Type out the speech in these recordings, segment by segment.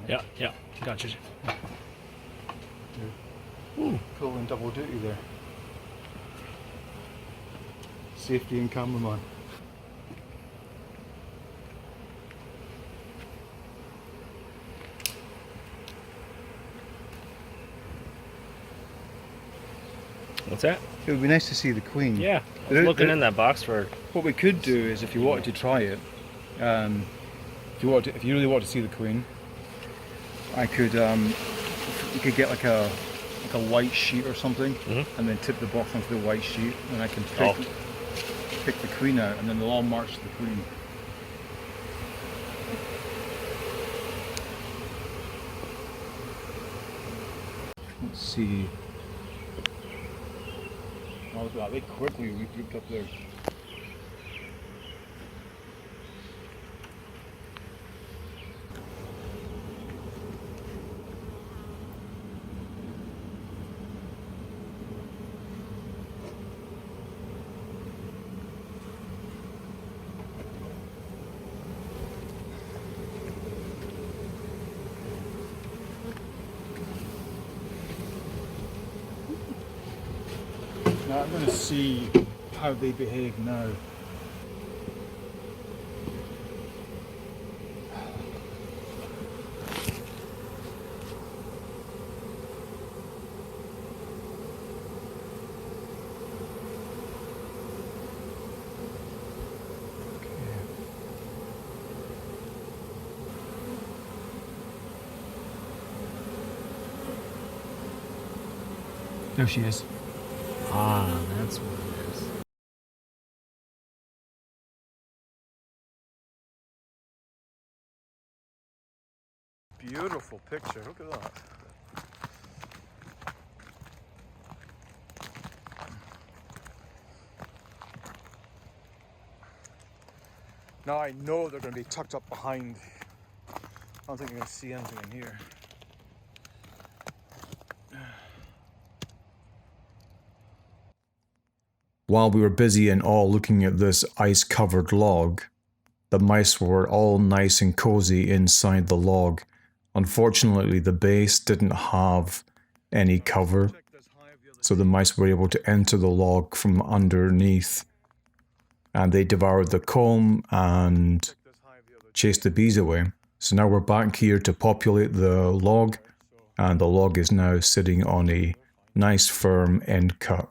Yeah, yeah, gotcha. Ooh, pulling double duty there. Safety and cameraman. What's that? It would be nice to see the queen. Yeah, I was looking in that box for. What we could do is, if you wanted to try it, if you really want to see the queen, I could, you could get like a white sheet or something, and then tip the box onto the white sheet, and I can pick the queen out, and then they'll all march to the queen. Let's see. Oh, they quickly regrouped up there. Now I'm going to see how they behave now. There she is. Ah, that's what it is. Beautiful picture, look at that. Now I know they're going to be tucked up behind. I don't think you're going to see anything in here. While we were busy and all looking at this ice-covered log, the mice were all nice and cozy inside the log. Unfortunately, the base didn't have any cover, so the mice were able to enter the log from underneath, and they devoured the comb and chased the bees away. So now we're back here to populate the log, and the log is now sitting on a nice firm end cut.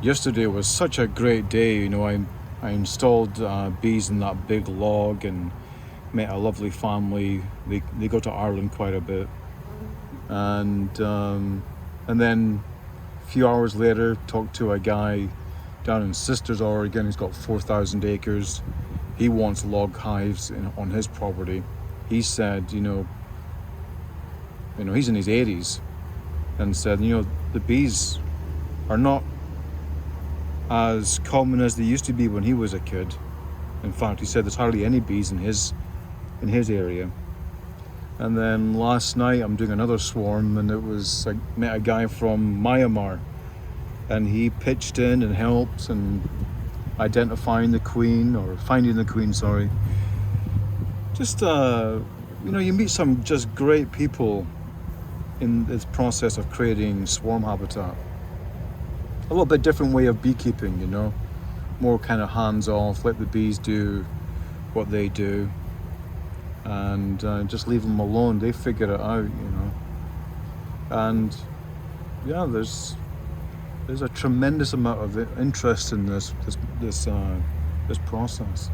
Yesterday was such a great day, you know. I installed bees in that big log and met a lovely family. They go to Ireland quite a bit, and then a few hours later talked to a guy down in Sisters, Oregon. He's got 4,000 acres. He wants log hives on his property. He said, you know, he's in his 80s, and said, you know, the bees are not as common as they used to be when he was a kid. In fact, he said there's hardly any bees in his area. And then last night I'm doing another swarm, and I met a guy from Myanmar, and he pitched in and helped in identifying the queen, or finding the queen, sorry. Just you know, you meet some just great people in this process of creating swarm habitat. A little bit different way of beekeeping, you know, more kind of hands-off, let the bees do what they do, and just leave them alone. They figure it out, you know. And yeah, there's a tremendous amount of interest in this process.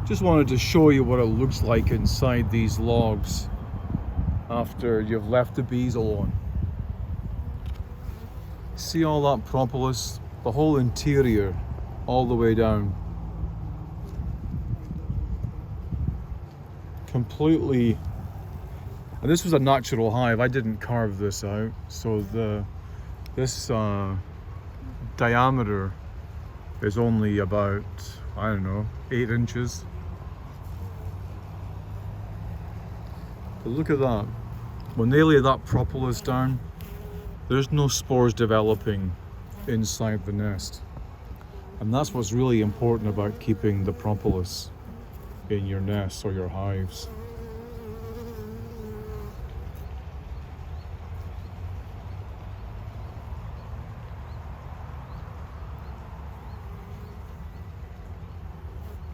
Just wanted to show you what it looks like inside these logs after you've left the bees alone. See all that propolis? The whole interior, all the way down. Completely. And this was a natural hive. I didn't carve this out. So this diameter is only about, I don't know, 8 inches. But look at that. When they lay that propolis down, there's no spores developing inside the nest. And that's what's really important about keeping the propolis in your nests or your hives.